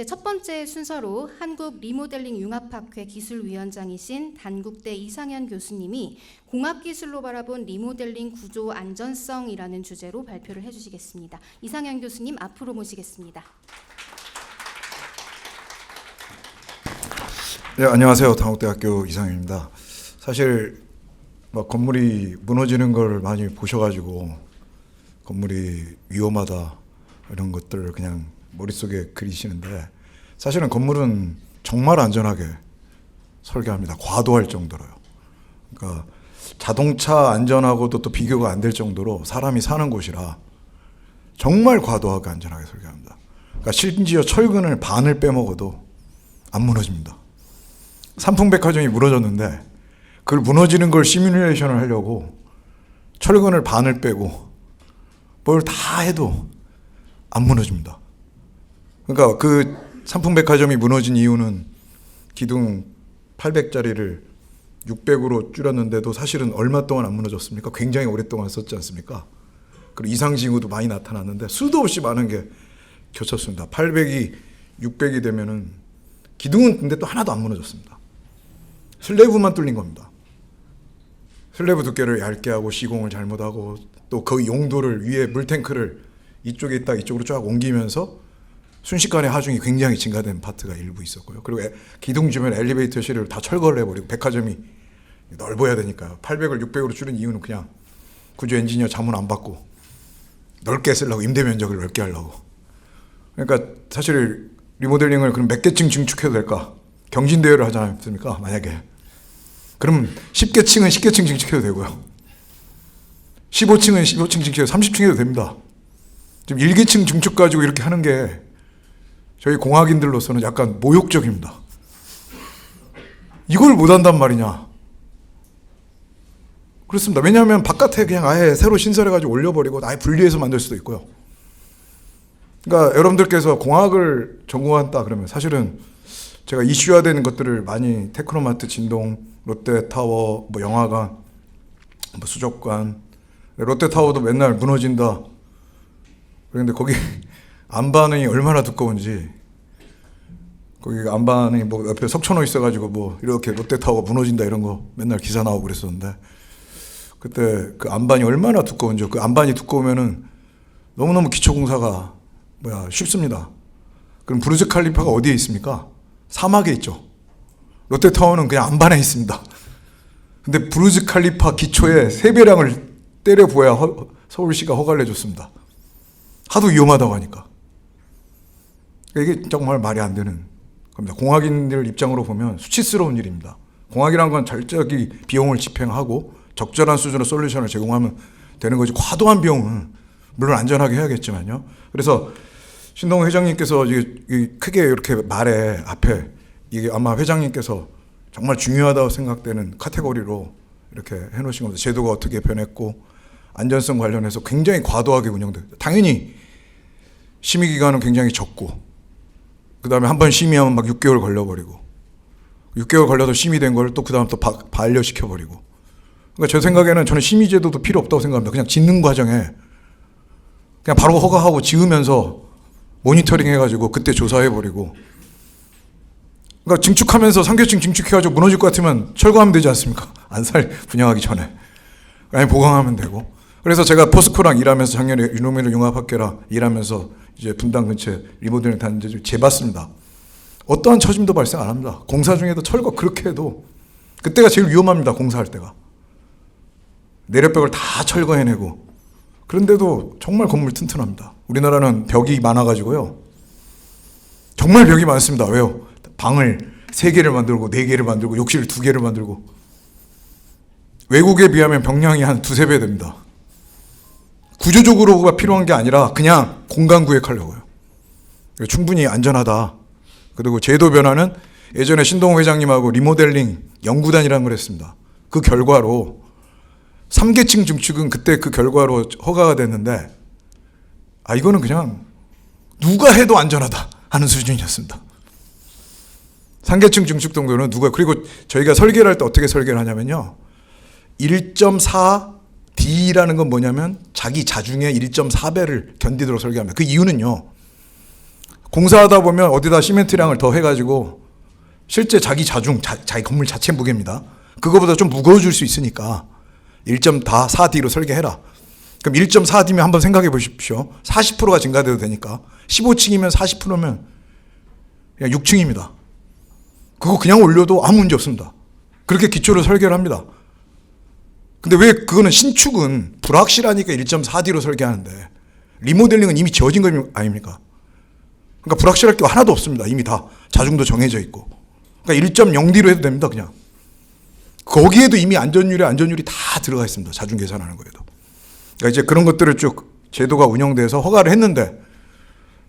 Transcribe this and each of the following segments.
이제 첫 번째 순서로 한국 리모델링 융합학회 기술위원장이신 단국대 이상현 교수님이 공학기술로 바라본 리모델링 구조 안전성이라는 주제로 발표를 해주시겠습니다. 이상현 교수님 앞으로 모시겠습니다. 네, 안녕하세요. 단국대학교 이상현입니다. 사실 건물이 무너지는 걸 많이 보셔가지고 건물이 위험하다 이런 것들을 그냥 머릿속에 그리시는데, 사실은 건물은 정말 안전하게 설계합니다. 과도할 정도로요. 그러니까 자동차 안전하고도 또 비교가 안 될 정도로 사람이 사는 곳이라 정말 과도하게 안전하게 설계합니다. 그러니까 심지어 철근을 반을 빼먹어도 안 무너집니다. 삼풍백화점이 무너졌는데 그걸 무너지는 걸 시뮬레이션을 하려고 철근을 반을 빼고 뭘 다 해도 안 무너집니다. 그러니까 그 삼풍백화점이 무너진 이유는 기둥 800짜리를 600으로 줄였는데도 사실은 얼마 동안 안 무너졌습니까? 굉장히 오랫동안 썼지 않습니까? 그리고 이상징후도 많이 나타났는데 수도 없이 많은 게 겹쳤습니다. 800이 600이 되면은 기둥은 근데 또 하나도 안 무너졌습니다. 슬래브만 뚫린 겁니다. 슬래브 두께를 얇게 하고 시공을 잘못하고 또 그 용도를 위에 물탱크를 이쪽에 있다 이쪽으로 쫙 옮기면서 순식간에 하중이 굉장히 증가된 파트가 일부 있었고요. 그리고 기둥 주변 엘리베이터 실을 다 철거를 해버리고, 백화점이 넓어야 되니까요. 800을 600으로 줄인 이유는 그냥 구조 엔지니어 자문 안 받고 넓게 쓰려고, 임대 면적을 넓게 하려고. 그러니까 사실 리모델링을 그럼 몇 개층 증축해도 될까? 경진대회를 하지 않습니까? 만약에. 그럼 10개층은 10개층 증축해도 되고요. 15층은 15층 증축해도 30층 해도 됩니다. 지금 1계층 증축 가지고 이렇게 하는 게 저희 공학인들로서는 약간 모욕적입니다. 이걸 못한단 말이냐. 그렇습니다. 왜냐하면 바깥에 그냥 아예 새로 신설해가지고 올려버리고 아예 분리해서 만들 수도 있고요. 그러니까 여러분들께서 공학을 전공한다 그러면 사실은 제가 이슈화되는 것들을 많이 테크노마트, 진동, 롯데타워, 영화관, 수족관, 롯데타워도 맨날 무너진다. 그런데 거기 안반이 얼마나 두꺼운지, 거기 안반이 옆에 석천호 있어가지고 이렇게 롯데타워가 무너진다 이런 거 맨날 기사 나오고 그랬었는데, 그때 그 안반이 얼마나 두꺼운지, 그 안반이 두꺼우면은 너무너무 기초공사가 쉽습니다. 그럼 부르즈 칼리파가 어디에 있습니까? 사막에 있죠. 롯데타워는 그냥 안반에 있습니다. 근데 부르즈 칼리파 기초에 3배량을 때려 부어야 서울시가 허가를 해줬습니다. 하도 위험하다고 하니까. 이게 정말 말이 안 되는 겁니다. 공학인들 입장으로 보면 수치스러운 일입니다. 공학이란 건 철저히 비용을 집행하고 적절한 수준의 솔루션을 제공하면 되는 거지, 과도한 비용은 물론 안전하게 해야겠지만요. 그래서 신동호 회장님께서 크게 이렇게 말에 앞에 이게 아마 회장님께서 정말 중요하다고 생각되는 카테고리로 이렇게 해놓으신 겁니다. 제도가 어떻게 변했고 안전성 관련해서 굉장히 과도하게 운영돼요. 당연히 심의기간은 굉장히 적고, 그 다음에 한 번 심의하면 6개월 걸려버리고, 6개월 걸려서 심의된 걸 또 그 다음 또 반려시켜버리고. 그러니까 제 생각에는 저는 심의제도도 필요 없다고 생각합니다. 그냥 짓는 과정에 그냥 바로 허가하고 지으면서 모니터링 해가지고 그때 조사해버리고. 그러니까 증축하면서 3계층 증축해가지고 무너질 것 같으면 철거하면 되지 않습니까? 안살 분양하기 전에. 아니 보강하면 되고. 그래서 제가 포스코랑 일하면서 작년에 유노미르 융합학회랑 일하면서 이제 분당 근처에 리모델링 단지를 재봤습니다. 어떠한 처짐도 발생 안 합니다. 공사 중에도 철거 그렇게 해도 그때가 제일 위험합니다. 공사할 때가. 내력벽을 다 철거해내고. 그런데도 정말 건물 튼튼합니다. 우리나라는 벽이 많아가지고요. 정말 벽이 많습니다. 왜요? 방을 3개를 만들고 4개를 만들고 욕실 2개를 만들고. 외국에 비하면 병량이 한 2-3배 됩니다. 구조적으로가 필요한 게 아니라 그냥 공간 구획하려고요. 충분히 안전하다. 그리고 제도 변화는 예전에 신동호 회장님하고 리모델링 연구단이라는 걸 했습니다. 그 결과로 3계층 증축은 그때 그 결과로 허가가 됐는데, 이거는 그냥 누가 해도 안전하다 하는 수준이었습니다. 3계층 증축 정도는 그리고 저희가 설계를 할 때 어떻게 설계를 하냐면요. 1.4D라는 건 뭐냐면 자기 자중의 1.4배를 견디도록 설계합니다. 그 이유는요. 공사하다 보면 어디다 시멘트량을 더 해가지고 실제 자기 자중, 자기 건물 자체 무게입니다. 그거보다 좀 무거워질 수 있으니까 1.4D로 설계해라. 그럼 1.4D면 한번 생각해 보십시오. 40%가 증가돼도 되니까 15층이면 40%면 그냥 6층입니다. 그거 그냥 올려도 아무 문제 없습니다. 그렇게 기초를 설계를 합니다. 근데 왜 그거는 신축은 불확실하니까 1.4D로 설계하는데 리모델링은 이미 지어진 거 아닙니까? 그러니까 불확실할 게 하나도 없습니다. 이미 다 자중도 정해져 있고. 그러니까 1.0D로 해도 됩니다. 그냥. 거기에도 이미 안전율이 다 들어가 있습니다. 자중 계산하는 거에도. 그러니까 이제 그런 것들을 쭉 제도가 운영돼서 허가를 했는데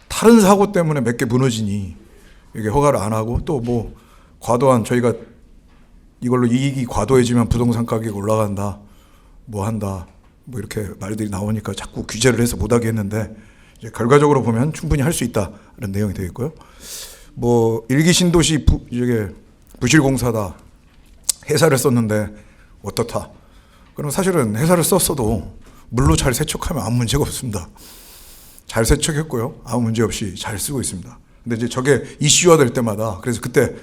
다른 사고 때문에 몇 개 무너지니 이게 허가를 안 하고 또 뭐 과도한 저희가 이걸로 이익이 과도해지면 부동산 가격이 올라간다. 뭐 한다. 뭐 이렇게 말들이 나오니까 자꾸 규제를 해서 못하게 했는데 이제 결과적으로 보면 충분히 할 수 있다는 내용이 되어 있고요. 뭐 일기 신도시 이게 부실공사다. 회사를 썼는데 어떻다. 그럼 사실은 회사를 썼어도 물로 잘 세척하면 아무 문제가 없습니다. 잘 세척했고요. 아무 문제 없이 잘 쓰고 있습니다. 근데 이제 저게 이슈화 될 때마다 그래서 그때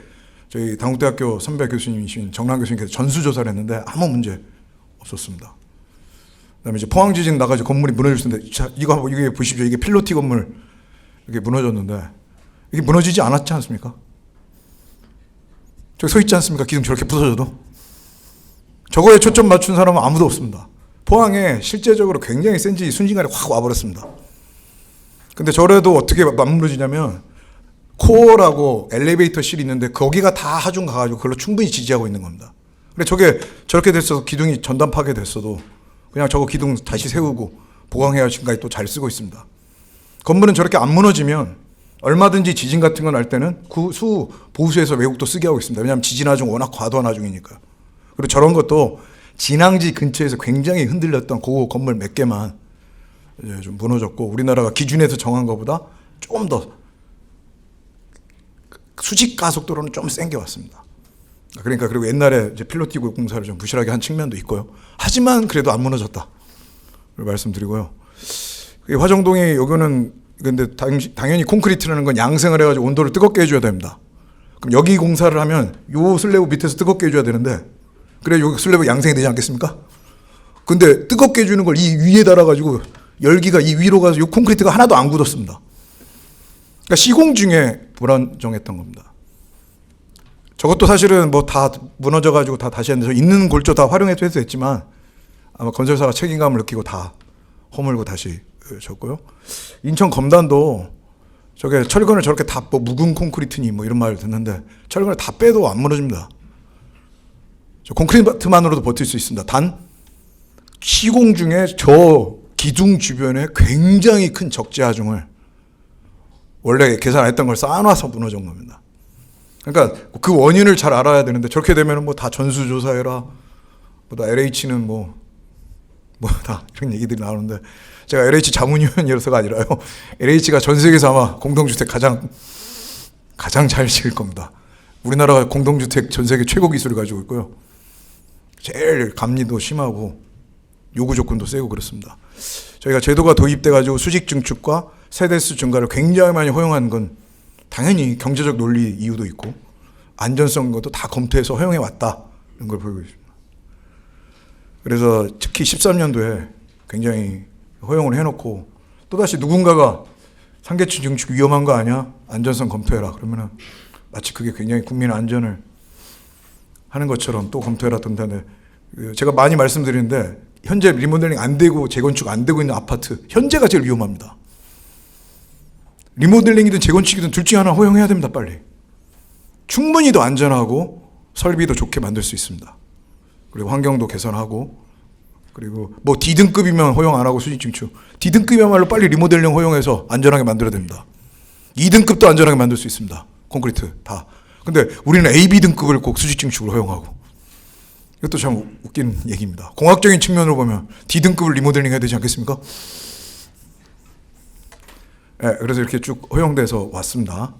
저희 당국대학교 선배 교수님이신 정남 교수님께서 전수조사를 했는데 아무 문제 없었습니다. 그다음에 이제 포항 지진 나가지고 건물이 무너졌는데 자, 이게 보십시오. 이게 필로티 건물 이게 무너졌는데 이게 무너지지 않았지 않습니까? 저기 서 있지 않습니까? 기둥 저렇게 부서져도. 저거에 초점 맞춘 사람은 아무도 없습니다. 포항에 실제적으로 굉장히 센 지진이 순식간에 확 와버렸습니다. 근데 저래도 어떻게 맞무너지냐면 코어라고 엘리베이터실이 있는데 거기가 다 하중 가가지고 그걸로 충분히 지지하고 있는 겁니다. 근데 저게 저렇게 됐어도 기둥이 전단 파괴됐어도 그냥 저거 기둥 다시 세우고 보강해야 지금까지 또 잘 쓰고 있습니다. 건물은 저렇게 안 무너지면 얼마든지 지진 같은 거 날 때는 수 보수해서 외국도 쓰게 하고 있습니다. 왜냐하면 지진 하중 워낙 과도한 하중이니까. 그리고 저런 것도 진앙지 근처에서 굉장히 흔들렸던 그 건물 몇 개만 이제 좀 무너졌고 우리나라가 기준에서 정한 것보다 조금 더 수직 가속도로는 좀 센 게 왔습니다. 그러니까 그리고 옛날에 이제 필로티 공사를 좀 부실하게 한 측면도 있고요. 하지만 그래도 안 무너졌다. 말씀드리고요. 화정동이 여기는 근데 당연히 콘크리트라는 건 양생을 해가지고 온도를 뜨겁게 해줘야 됩니다. 그럼 여기 공사를 하면 요 슬래브 밑에서 뜨겁게 해줘야 되는데 그래 요 슬래브 양생이 되지 않겠습니까? 근데 뜨겁게 해주는 걸 이 위에 달아가지고 열기가 이 위로 가서 요 콘크리트가 하나도 안 굳었습니다. 그러니까 시공 중에 불안정했던 겁니다. 저것도 사실은 뭐 다 무너져가지고 다 다시 했는데 있는 골조 다 활용해서 해도 됐지만 아마 건설사가 책임감을 느끼고 다 허물고 다시 졌고요. 인천 검단도 저게 철근을 저렇게 다 뭐 묵은 콘크리트니 뭐 이런 말을 듣는데 철근을 다 빼도 안 무너집니다. 저 콘크리트만으로도 버틸 수 있습니다. 단 시공 중에 저 기둥 주변에 굉장히 큰 적재 하중을 원래 계산 안 했던 걸 쌓아놔서 무너진 겁니다. 그러니까 그 원인을 잘 알아야 되는데 저렇게 되면 뭐 다 전수조사해라. 뭐 LH는 뭐 다 이런 얘기들이 나오는데 제가 LH 자문위원이라서가 아니라요. LH가 전 세계에서 아마 공동주택 가장 잘 지을 겁니다. 우리나라가 공동주택 전 세계 최고 기술을 가지고 있고요. 제일 감리도 심하고 요구 조건도 세고 그렇습니다. 저희가 제도가 도입돼 가지고 수직 증축과 세대수 증가를 굉장히 많이 허용한 건 당연히 경제적 논리 이유도 있고 안전성 것도 다 검토해서 허용해 왔다는 걸 보이고 있습니다. 그래서 특히 13년도에 굉장히 허용을 해놓고 또다시 누군가가 상계층 증축 위험한 거 아니야? 안전성 검토해라. 그러면은 마치 그게 굉장히 국민 안전을 하는 것처럼 또 검토해라 던다는데 제가 많이 말씀드리는데 현재 리모델링 안 되고 재건축 안 되고 있는 아파트 현재가 제일 위험합니다. 리모델링이든 재건축이든 둘 중에 하나 허용해야 됩니다. 빨리. 충분히 더 안전하고 설비도 좋게 만들 수 있습니다. 그리고 환경도 개선하고 그리고 뭐 D등급이면 허용 안 하고 수직 증축. D등급이야말로 빨리 리모델링 허용해서 안전하게 만들어야 됩니다. 2등급도 안전하게 만들 수 있습니다. 콘크리트 다. 근데 우리는 A, B등급을 꼭 수직 증축을 허용하고 이것도 참 웃긴 얘기입니다. 공학적인 측면으로 보면 D등급을 리모델링 해야 되지 않겠습니까? 네, 그래서 이렇게 쭉 허용돼서 왔습니다.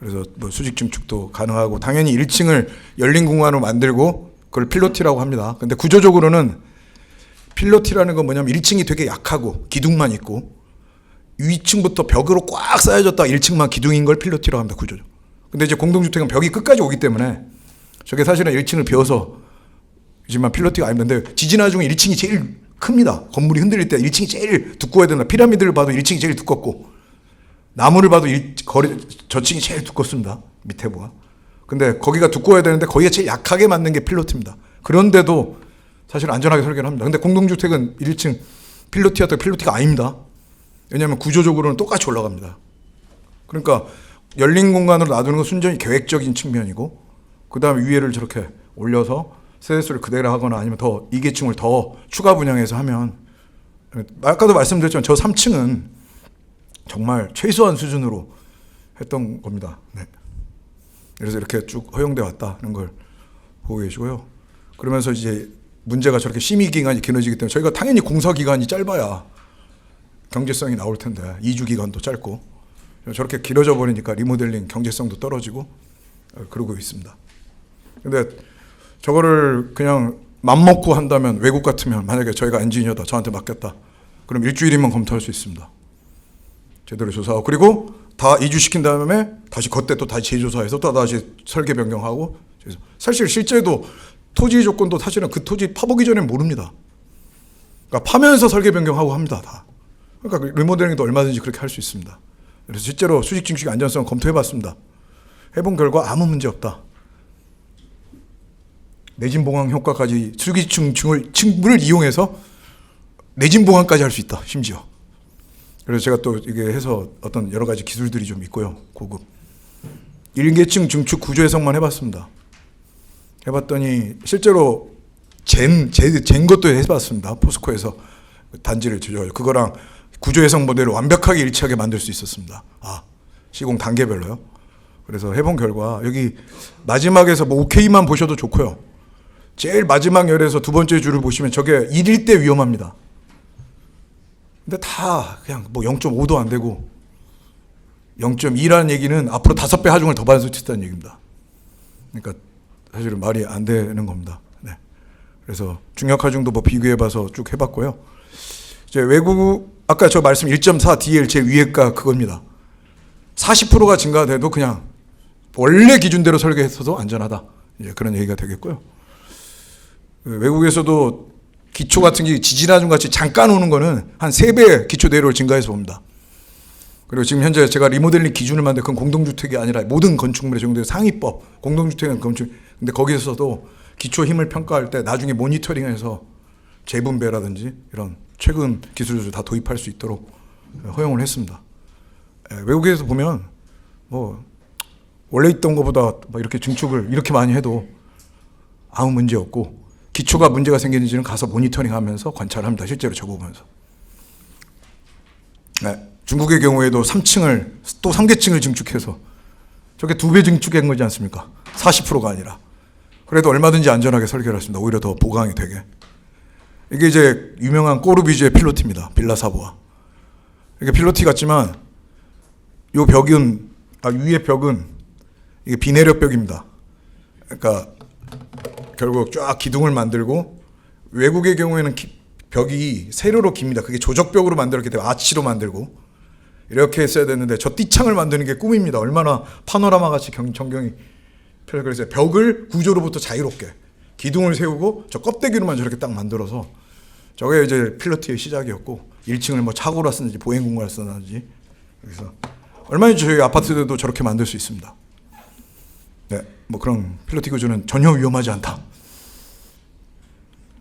그래서 뭐 수직 증축도 가능하고 당연히 1층을 열린 공간으로 만들고 그걸 필로티라고 합니다. 근데 구조적으로는 필로티라는 건 뭐냐면 1층이 되게 약하고 기둥만 있고 2층부터 벽으로 꽉 쌓여졌다 1층만 기둥인 걸 필로티라고 합니다. 구조죠. 근데 이제 공동주택은 벽이 끝까지 오기 때문에 저게 사실은 1층을 비워서지만 필로티가 아닌데 지진화 중에 1층이 제일 큽니다. 건물이 흔들릴 때 1층이 제일 두꺼워야 된다. 피라미드를 봐도 1층이 제일 두껍고 나무를 봐도 저층이 제일 두껍습니다. 밑에 보아. 근데 거기가 두꺼워야 되는데 거기가 제일 약하게 만든 게 필로티입니다. 그런데도 사실 안전하게 설계를 합니다. 근데 공동주택은 1층 필로티였다가 필로티가 아닙니다. 왜냐하면 구조적으로는 똑같이 올라갑니다. 그러니까 열린 공간으로 놔두는 건 순전히 계획적인 측면이고 그 다음에 위에를 저렇게 올려서 세대수를 그대로 하거나 아니면 더 2계층을 더 추가 분양해서 하면 아까도 말씀드렸지만 저 3층은 정말 최소한 수준으로 했던 겁니다. 네. 그래서 이렇게 쭉 허용돼 왔다는 걸 보고 계시고요. 그러면서 이제 문제가 저렇게 심의 기간이 길어지기 때문에 저희가 당연히 공사 기간이 짧아야 경제성이 나올 텐데 2주 기간도 짧고 저렇게 길어져 버리니까 리모델링 경제성도 떨어지고 그러고 있습니다. 근데 저거를 그냥 맘먹고 한다면 외국 같으면 만약에 저희가 엔지니어다 저한테 맡겼다 그럼 일주일이면 검토할 수 있습니다. 제대로 조사하고 그리고 다 이주시킨 다음에 다시 그때 또 다시 재조사해서 또 다시 설계 변경하고 사실 실제도 토지 조건도 사실은 그 토지 파보기 전에 모릅니다. 그러니까 파면서 설계 변경하고 합니다. 다. 그러니까 리모델링도 얼마든지 그렇게 할 수 있습니다. 그래서 실제로 수직 증축 안전성 검토해봤습니다. 해본 결과 아무 문제 없다. 내진 보강 효과까지 수직 증축을 이용해서 내진 보강까지 할 수 있다. 심지어. 그래서 제가 또 이게 해서 어떤 여러 가지 기술들이 좀 있고요. 고급. 1계층 증축 구조 해석만 해봤습니다. 해봤더니 실제로 잰 것도 해봤습니다. 포스코에서 단지를 제조하죠. 그거랑 구조 해석 모델을 완벽하게 일치하게 만들 수 있었습니다. 시공 단계별로요. 그래서 해본 결과 여기 마지막에서 뭐 OK만 보셔도 좋고요. 제일 마지막 열에서 두 번째 줄을 보시면 저게 1일 때 위험합니다. 근데 다 그냥 뭐 0.5도 안 되고 0.2라는 얘기는 앞으로 5배 하중을 더 받을 수 있다는 얘기입니다. 그러니까 사실은 말이 안 되는 겁니다. 네. 그래서 중력 하중도 뭐 비교해봐서 쭉 해봤고요. 이제 외국 아까 저 말씀 1.4 DL 제일 위에 가 그겁니다. 40%가 증가돼도 그냥 원래 기준대로 설계했어도 안전하다. 이제 그런 얘기가 되겠고요. 외국에서도 기초 같은 게 지진화중 같이 잠깐 오는 거는 한 3배 기초 내로를 증가해서 옵니다. 그리고 지금 현재 제가 리모델링 기준을 만든 그건 공동주택이 아니라 모든 건축물에 적용되는 상위법, 공동주택은 건축. 근데 거기서도 기초 힘을 평가할 때 나중에 모니터링해서 재분배라든지 이런 최근 기술을 다 도입할 수 있도록 허용을 했습니다. 외국에서 보면 뭐 원래 있던 것보다 이렇게 증축을 이렇게 많이 해도 아무 문제 없고 기초가 문제가 생기는지는 가서 모니터링하면서 관찰합니다. 실제로 적어보면서. 네, 중국의 경우에도 3층을 또 3계층을 증축해서 저게 2배 증축한 거지 않습니까? 40%가 아니라. 그래도 얼마든지 안전하게 설계를 했습니다. 오히려 더 보강이 되게. 이게 이제 유명한 꼬르비주의 필로티입니다. 빌라사보아. 이게 필로티 같지만 요 벽은 위에 벽은 이게 비내력 벽입니다. 그러니까 결국 쫙 기둥을 만들고 외국의 경우에는 벽이 세로로 깁니다. 그게 조적벽으로 만들었기 때문에 아치로 만들고 이렇게 했어야 되는데 저 띠창을 만드는 게 꿈입니다. 얼마나 파노라마 같이 전경이 그래서 벽을 구조로부터 자유롭게 기둥을 세우고 저 껍데기로만 저렇게 딱 만들어서 저게 이제 필로티의 시작이었고 1층을 뭐 차고라 쓰는지 보행 공간을 쓰는지 그래서 얼마든지 저희 아파트들도 저렇게 만들 수 있습니다. 네, 뭐 그런 필로티 구조는 전혀 위험하지 않다.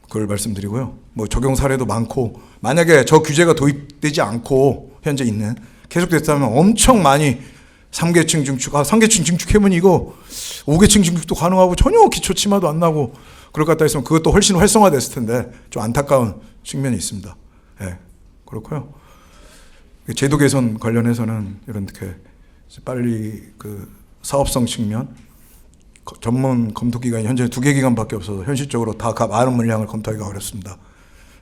그걸 말씀드리고요. 뭐 적용 사례도 많고 만약에 저 규제가 도입되지 않고 현재 있는 계속됐다면 엄청 많이 3계층 증축, 3계층 증축해보니 이거 5계층 증축도 가능하고 전혀 기초 침하도 안 나고 그럴 것 같다 했으면 그것도 훨씬 활성화됐을 텐데 좀 안타까운 측면이 있습니다. 네, 그렇고요. 제도 개선 관련해서는 이렇게 빨리 그 사업성 측면 전문 검토 기관이 현재 2개 기관밖에 없어서 현실적으로 다 많은 물량을 검토하기가 어렵습니다.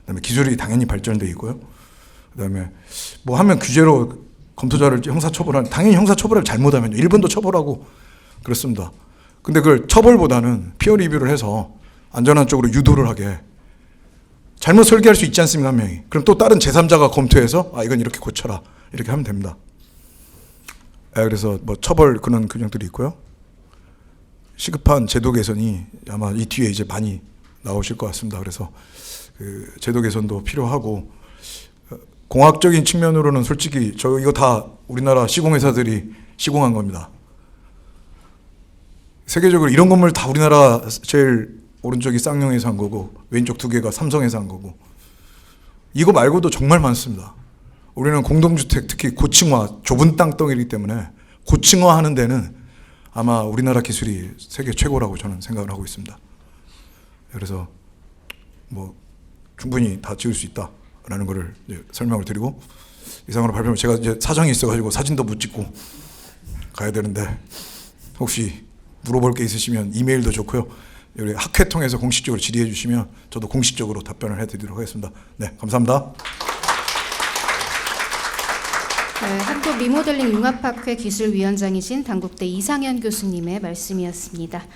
그다음에 기술이 당연히 발전돼 있고요. 그다음에 뭐 하면 규제로 검토자를 형사처벌하는 당연히 형사처벌을 잘못하면 일본도 처벌하고 그렇습니다. 근데 그걸 처벌보다는 피어 리뷰를 해서 안전한 쪽으로 유도를 하게 잘못 설계할 수 있지 않습니까 한 명이. 그럼 또 다른 제3자가 검토해서 이건 이렇게 고쳐라 이렇게 하면 됩니다. 그래서 뭐 처벌 그런 규정들이 있고요. 시급한 제도 개선이 아마 이 뒤에 이제 많이 나오실 것 같습니다. 그래서 그 제도 개선도 필요하고, 공학적인 측면으로는 솔직히 저 이거 다 우리나라 시공회사들이 시공한 겁니다. 세계적으로 이런 건물 다 우리나라 제일 오른쪽이 쌍용에서 한 거고 왼쪽 두 개가 삼성에서 한 거고, 이거 말고도 정말 많습니다. 우리는 공동주택, 특히 고층화, 좁은 땅덩이기 때문에 고층화 하는 데는 아마 우리나라 기술이 세계 최고라고 저는 생각을 하고 있습니다. 그래서 뭐 충분히 다 지을 수 있다라는 거를 이제 설명을 드리고, 이상으로 발표하면 제가 이제 사정이 있어가지고 사진도 못 찍고 가야 되는데, 혹시 물어볼 게 있으시면 이메일도 좋고요. 여기 학회 통해서 공식적으로 질의해 주시면 저도 공식적으로 답변을 해드리도록 하겠습니다. 네, 감사합니다. 네, 한국 리모델링 융합학회 기술위원장이신 단국대 이상현 교수님의 말씀이었습니다.